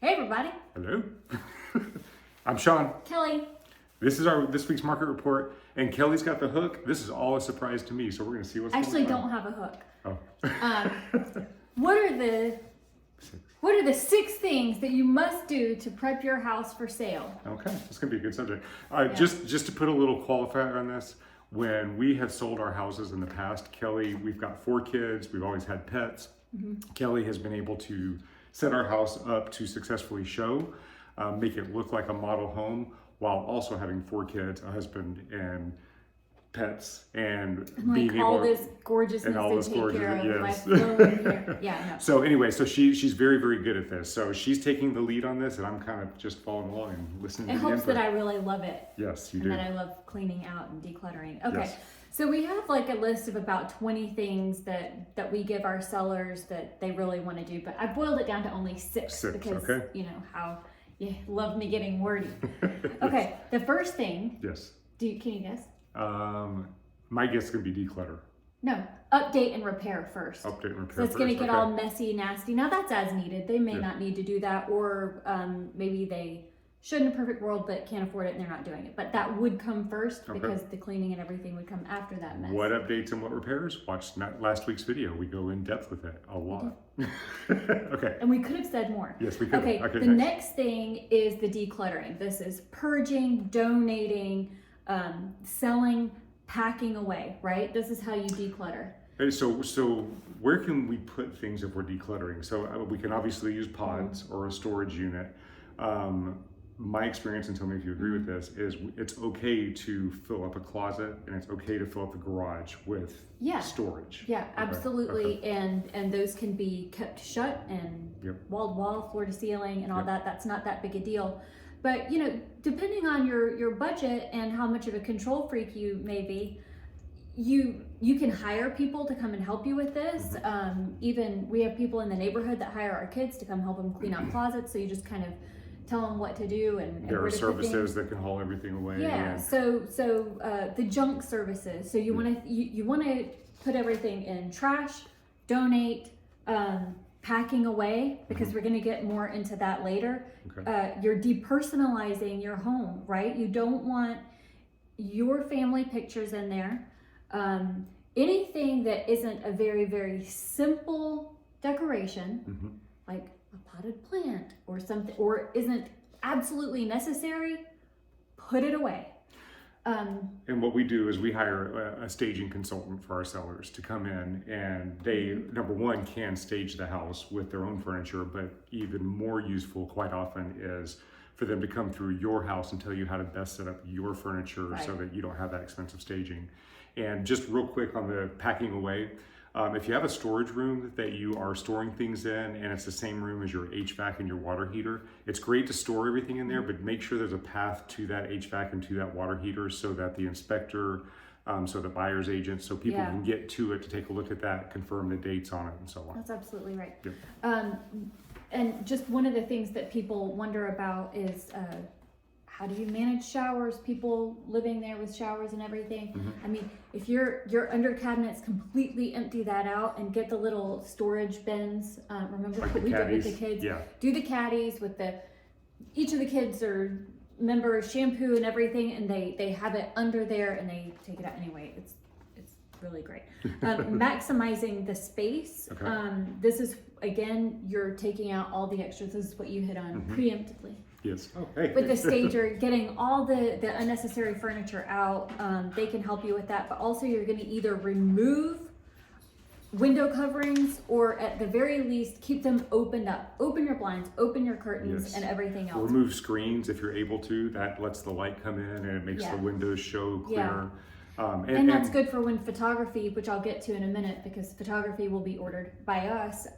Hey everybody, Hello. I'm Sean. Kelly. This is our this week's market report, and Kelly's got the hook. This is all a surprise to me, so we're going to see what's Actually, going on. don't have a hook. Oh. What are the 6 things that you must do to prep your house for sale? Okay, that's going to be a good subject. Just to put a little qualifier on this, when we have sold our houses in the past, Kelly, we've got 4 kids. We've always had pets. Kelly has been able to set our house up to successfully show, make it look like a model home, while also having 4 kids, a husband, and pets, and being able all this gorgeousness and all to this take care of. yes. My flowing hair. Yeah, no. So anyway, so she's very, very good at this. So she's taking the lead on this, and I'm kind of just following along and listening It to the helps input. that I really love it. Yes, you And do. that I love cleaning out and decluttering. Okay. Yes. So we have like a list of about 20 things that we give our sellers that they really want to do, but I boiled it down to only 6 because okay. you know how you love me getting wordy. Okay, the first thing, Yes. can you guess? My guess is going to be declutter. No, update and repair first. Update and repair So it's going to first, get okay. all messy, nasty. Now that's as needed. They may Yeah. not need to do that, or maybe they should in a perfect world but can't afford it and they're not doing it. But that would come first Okay. because the cleaning and everything would come after that mess. What updates and what repairs? Watch last week's video. We go in depth with it a lot. Okay. And we could have said more. Yes, we could. Okay, the next thing is the decluttering. This is purging, donating, selling, packing away, right? This is how you declutter. Hey, so where can we put things if we're decluttering? So we can obviously use pods or a storage unit. My experience, and tell me if you agree with this, is it's okay to fill up a closet and it's okay to fill up the garage with storage. Yeah, Okay, absolutely. okay. And those can be kept shut and wall to wall, floor to ceiling and all that. That's not that big a deal. But you know, depending on your budget and how much of a control freak you may be, you can hire people to come and help you with this. Even we have people in the neighborhood that hire our kids to come help them clean out closets. So you just kind of tell them what to do and there where are to put services things. that can haul everything away. Yeah. And So the junk services. So you want to you want to put everything in trash, donate, packing away, because we're going to get more into that later. Okay. You're depersonalizing your home, right? You don't want your family pictures in there. Anything that isn't a very, very simple decoration, like a potted plant or something, or isn't absolutely necessary, put it away. And what we do is we hire a staging consultant for our sellers to come in, and they, number one, can stage the house with their own furniture, but even more useful quite often is for them to come through your house and tell you how to best set up your furniture so that you don't have that expensive staging. And just real quick on the packing away, if you have a storage room that you are storing things in and it's the same room as your HVAC and your water heater, it's great to store everything in there, but make sure there's a path to that HVAC and to that water heater so that the inspector, so the buyer's agent, so people can get to it to take a look at that, confirm the dates on it and so on. That's absolutely right. Yep. And just one of the things that people wonder about is how do you manage showers, people living there with showers and everything. I mean, if your under cabinets, completely empty that out and get the little storage bins. Remember Like what we did with the kids? Yeah. Do the caddies with each of the kids are members shampoo and everything, and they have it under there and they take it out anyway. It's really great. Maximizing the space. Okay. This is, again, you're taking out all the extras. This is what you hit on preemptively. Yes. Oh, hey. With the stager, getting all the unnecessary furniture out, they can help you with that. But also you're going to either remove window coverings or at the very least keep them opened up. Open your blinds, open your curtains, and everything else. Remove screens if you're able to. That lets the light come in and it makes the windows show clearer. And that's good for when photography, which I'll get to in a minute, because photography will be ordered by us.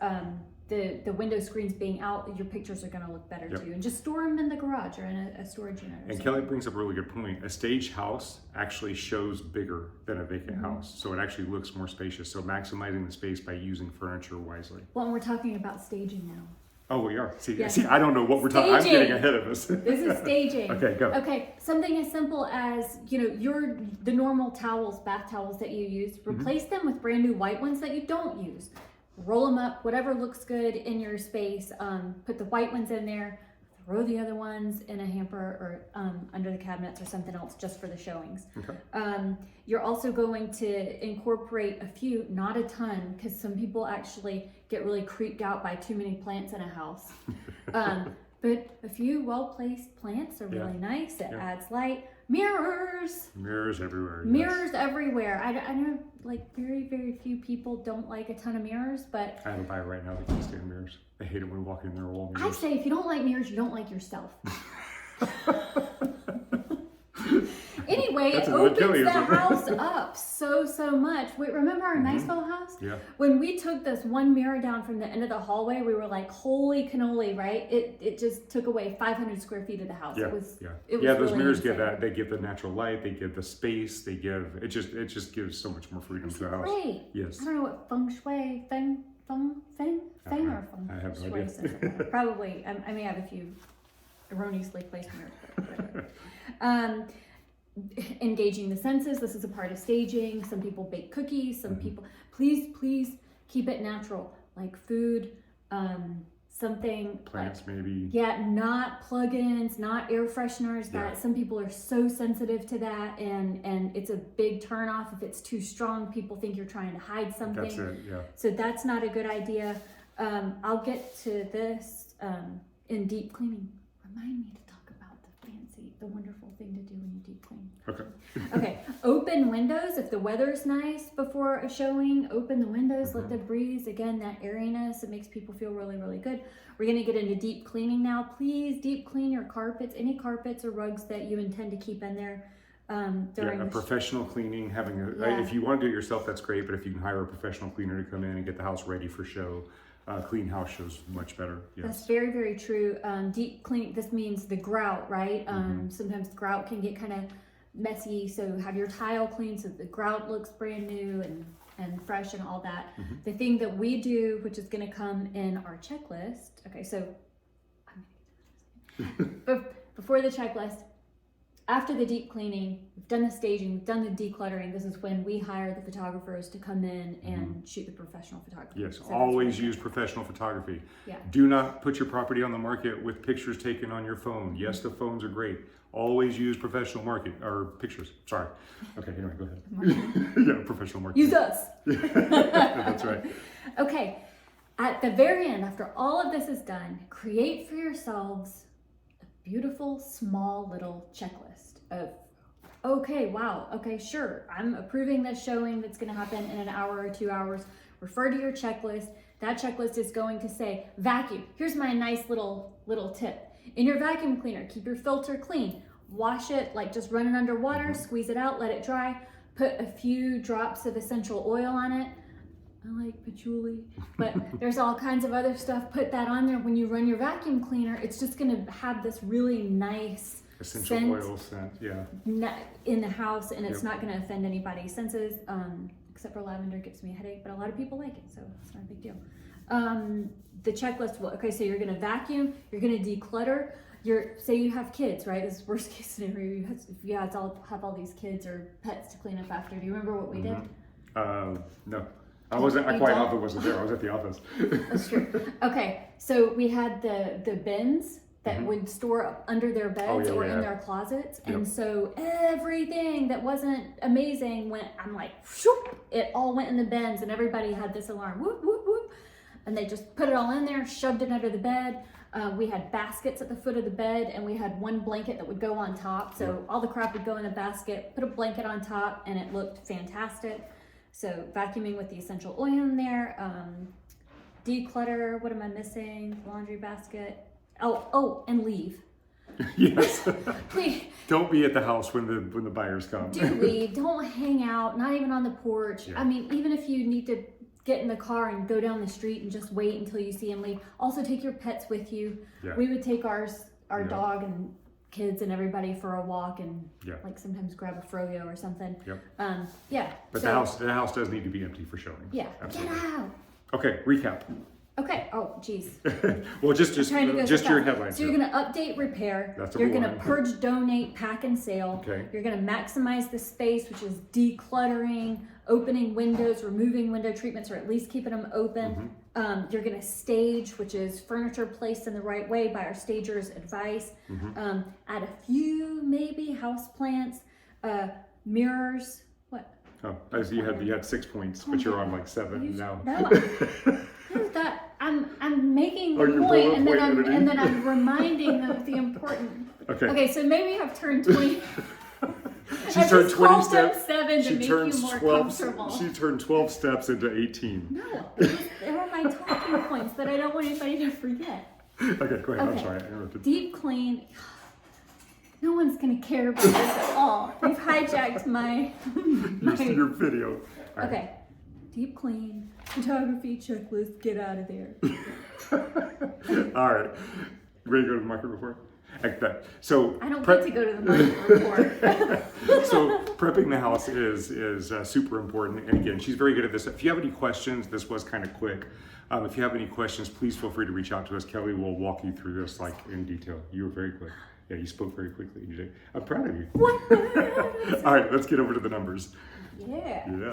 The window screens being out, your pictures are going to look better too. And just store them in the garage or in a storage unit. And Kelly brings up a really good point. A staged house actually shows bigger than a vacant house. So it actually looks more spacious. So maximizing the space by using furniture wisely. Well, and we're talking about staging now. Oh, we are. See, I don't know what we're talking. I'm getting ahead of us. This is staging. Okay, go. Okay, something as simple as, the normal towels, bath towels that you use, replace them with brand new white ones that you don't use. roll them up, whatever looks good in your space. Put the white ones in there, throw the other ones in a hamper or under the cabinets or something else just for the showings. Okay. You're also going to incorporate a few, not a ton, because some people actually get really creeped out by too many plants in a house. But a few well-placed plants are really nice. It adds light. Mirrors everywhere. Mirrors everywhere. I know, like, very few people don't like a ton of mirrors, but I have a buyer right now that can't stand mirrors. They hate it when we walk in there all mirrors. I say if you don't like mirrors, you don't like yourself. Anyway, it opens the house up so much. Wait, remember our Niceville house? Yeah. When we took this one mirror down from the end of the hallway, we were like, holy cannoli, right? It just took away 500 square feet of the house. Yeah. It was Those really mirrors insane. give that. They give the natural light. They give the space. They give it just gives so much more freedom to the house. Great. Yes. I don't know what feng shui, feng or feng I have no shui idea. says about it. Probably. I may have a few erroneously placed mirrors, but whatever. Engaging the senses. This is a part of staging. Some people bake cookies. Some people, please keep it natural, like food, something Plants, like, maybe. yeah, not plug-ins, not air fresheners. That some people are so sensitive to that, and it's a big turn off if it's too strong. People think you're trying to hide something. That's it. Yeah. So that's not a good idea. I'll get to this in deep cleaning. Remind me to talk about the wonderful thing to do when you deep clean. Okay. Okay, open windows. If the weather's nice before a showing, open the windows, let the breeze, again, that airiness, it makes people feel really good. We're gonna get into deep cleaning now. Please deep clean your carpets, any carpets or rugs that you intend to keep in there during a the professional cleaning, having if you want to do it yourself, that's great, but if you can hire a professional cleaner to come in and get the house ready for show, clean house shows much better. Yes. That's very true. Deep cleaning, this means the grout, right? Sometimes the grout can get kind of messy, so have your tile clean so the grout looks brand new and fresh and all that. The thing that we do, which is going to come in our checklist. Okay, so but before the checklist, after the deep cleaning, we've done the staging, we've done the decluttering. This is when we hire the photographers to come in and shoot the professional photography. Yes, So always use professional photography. Yeah. Do not put your property on the market with pictures taken on your phone. Yes, the phones are great. Always use professional pictures. Sorry. Okay, anyway, go ahead. Yeah, professional marketing. Use us. That's right. Okay, at the very end, after all of this is done, create for yourselves a beautiful, small little checklist of, okay, wow, okay, sure, I'm approving this showing that's going to happen in an hour or 2 hours. Refer to your checklist. That checklist is going to say, vacuum. Here's my nice little tip. In your vacuum cleaner, keep your filter clean. Wash it, like just run it under water, squeeze it out, let it dry. Put a few drops of essential oil on it. I like patchouli, but there's all kinds of other stuff. Put that on there. When you run your vacuum cleaner, it's just going to have this really nice essential oil scent, yeah, in the house, and it's not going to offend anybody's senses, except for lavender gives me a headache, but a lot of people like it, so it's not a big deal. The checklist, okay, so you're going to vacuum, you're going to declutter. Say you have kids, right? This is worst case scenario. You have all these kids or pets to clean up after. Do you remember what we did? No. I quite often wasn't there. I was at the office. That's true. Okay, so we had the bins that would store up under their beds or in their closets. And so everything that wasn't amazing I'm like, shoop, it all went in the bins, and everybody had this alarm, whoop, whoop, whoop. And they just put it all in there, shoved it under the bed. We had baskets at the foot of the bed, and we had one blanket that would go on top. So all the crap would go in a basket, put a blanket on top, and it looked fantastic. So vacuuming with the essential oil in there, declutter, what am I missing? Laundry basket. Oh, and leave. Yes. Please. Don't be at the house when the buyers come. Do leave. Don't hang out, not even on the porch. Yeah. I mean, even if you need to get in the car and go down the street and just wait until you see them leave. Also take your pets with you. Yeah. We would take our dog and kids and everybody for a walk and like sometimes grab a froyo or something. Yep. But the house does need to be empty for showing. Yeah. Absolutely. Get out. Okay, recap. Okay. Oh, geez. Well, just your headlines. So you're going to update, repair. You're going to purge, donate, pack, and sale. Okay. You're going to maximize the space, which is decluttering, opening windows, removing window treatments, or at least keeping them open. You're going to stage, which is furniture placed in the right way by our stager's advice. Add a few maybe house plants, mirrors. What? Oh, as you had 6 points, but you're on like 7 now. No, that I'm making the point, and then I'm reminding them of the important. Okay, so maybe I've turned 20. She turned 20 steps. 7 to make you more comfortable. She turned 12 steps into 18. No, they were my talking points that I don't want anybody to forget. Okay, go ahead. I'm sorry, I interrupted. Deep clean. No one's gonna care about this at all. You've hijacked my your video. All right. Okay. Deep clean. Photography checklist. Get out of there. All right. Ready to go to the market report? Like that. So I don't get to go to the market report. So prepping the house is super important. And again, she's very good at this. If you have any questions, this was kind of quick. If you have any questions, please feel free to reach out to us. Kelly will walk you through this like in detail. You were very quick. Yeah, you spoke very quickly. I'm proud of you. All right, let's get over to the numbers. Yeah.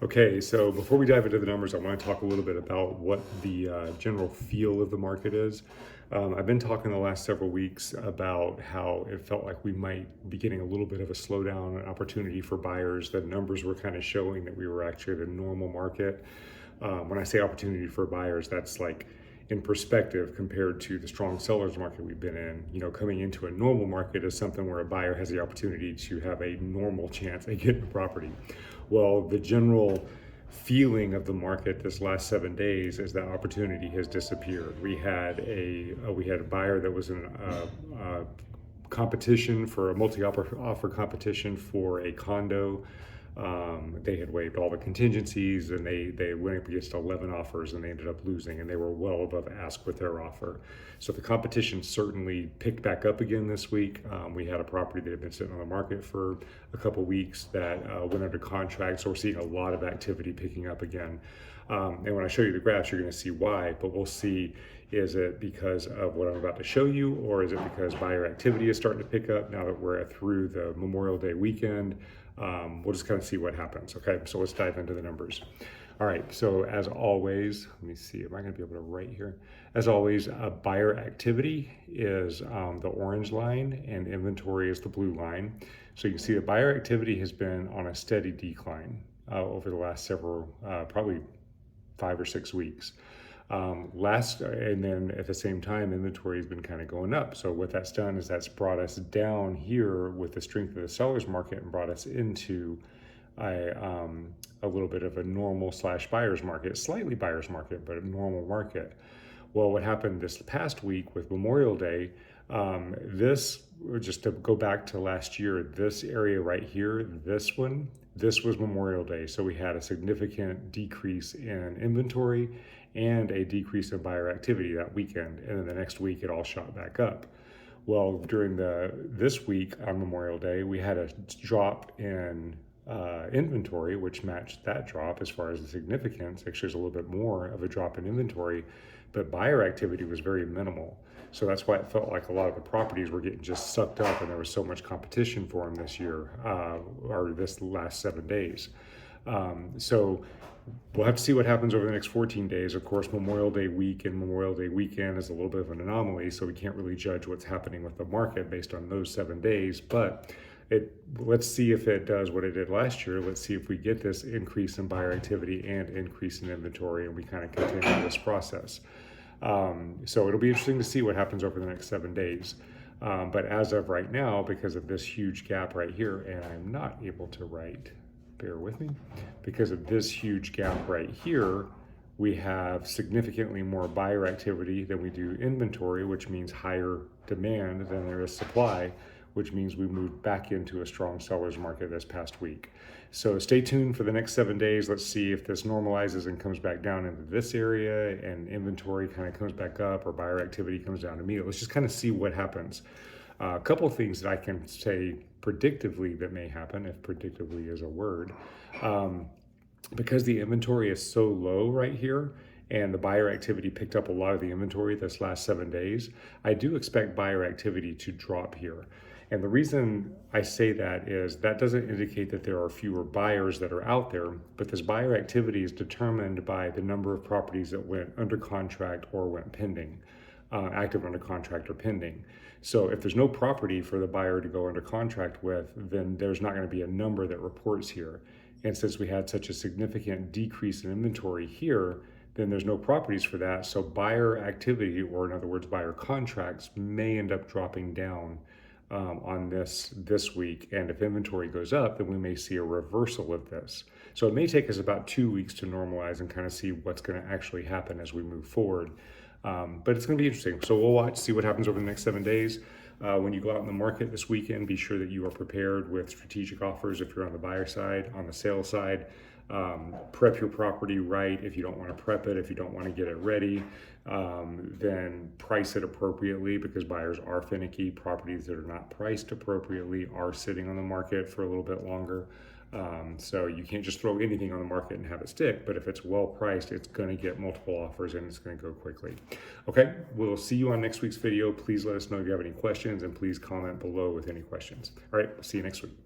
Okay, so before we dive into the numbers, I want to talk a little bit about what the general feel of the market is. I've been talking the last several weeks about how it felt like we might be getting a little bit of a slowdown, an opportunity for buyers. The numbers were kind of showing that we were actually at a normal market. When I say opportunity for buyers, that's like in perspective compared to the strong sellers market we've been in. You know, coming into a normal market is something where a buyer has the opportunity to have a normal chance at getting a property. Well, the general feeling of the market this last 7 days is that opportunity has disappeared. We had a buyer that was in a competition for a multi-offer competition for a condo. They had waived all the contingencies, and they went up against 11 offers, and they ended up losing, and they were well above ask with their offer. So the competition certainly picked back up again this week. We had a property that had been sitting on the market for a couple weeks that went under contract, so we're seeing a lot of activity picking up again. And when I show you the graphs, you're going to see why, but we'll see, is it because of what I'm about to show you, or is it because buyer activity is starting to pick up now that we're through the Memorial Day weekend? We'll just kind of see what happens. Okay, so let's dive into the numbers. All right, so as always, let me see, am I going to be able to write here? As always, buyer activity is the orange line and inventory is the blue line. So you can see that buyer activity has been on a steady decline over the last several, probably 5 or 6 weeks. And then at the same time, inventory has been kind of going up. So what that's done is that's brought us down here with the strength of the seller's market and brought us into a little bit of a normal / buyer's market, slightly buyer's market, but a normal market. Well, what happened this past week with Memorial Day, just to go back to last year, this area right here, this was Memorial Day. So we had a significant decrease in inventory and a decrease in buyer activity that weekend. And then the next week, it all shot back up. Well, during this week on Memorial Day, we had a drop in inventory, which matched that drop as far as the significance. Actually, there's a little bit more of a drop in inventory, but buyer activity was very minimal. So that's why it felt like a lot of the properties were getting just sucked up, and there was so much competition for them this year, or this last 7 days. So we'll have to see what happens over the next 14 days. Of course, Memorial Day week and Memorial Day weekend is a little bit of an anomaly, so we can't really judge what's happening with the market based on those 7 days. But let's see if it does what it did last year. Let's see if we get this increase in buyer activity and increase in inventory, and we kind of continue this process. So it'll be interesting to see what happens over the next 7 days. But as of right now, because of this huge gap right here, and I'm not able to write, bear with me, because of this huge gap right here, we have significantly more buyer activity than we do inventory, which means higher demand than there is supply, which means we moved back into a strong seller's market this past week. So stay tuned for the next 7 days. Let's see if this normalizes and comes back down into this area and inventory kind of comes back up or buyer activity comes down to me. Let's just kind of see what happens. A couple of things that I can say predictively that may happen, if predictively is a word. Because the inventory is so low right here, and the buyer activity picked up a lot of the inventory this last 7 days, I do expect buyer activity to drop here. And the reason I say that is that doesn't indicate that there are fewer buyers that are out there, but this buyer activity is determined by the number of properties that went under contract or went pending, active under contract or pending. So if there's no property for the buyer to go under contract with, then there's not going to be a number that reports here. And since we had such a significant decrease in inventory here, then there's no properties for that. So buyer activity, or in other words, buyer contracts, may end up dropping down on this week. And if inventory goes up, then we may see a reversal of this. So it may take us about 2 weeks to normalize and kind of see what's going to actually happen as we move forward. But it's going to be interesting. So we'll watch, see what happens over the next 7 days. When you go out in the market this weekend, be sure that you are prepared with strategic offers if you're on the buyer side. On the sale side, prep your property right. If you don't want to prep it, if you don't want to get it ready, then price it appropriately, because buyers are finicky. Properties that are not priced appropriately are sitting on the market for a little bit longer. So you can't just throw anything on the market and have it stick, but if it's well priced, it's going to get multiple offers and it's going to go quickly. Okay, we'll see you on next week's video. Please let us know if you have any questions, and please comment below with any questions. All right, see you next week.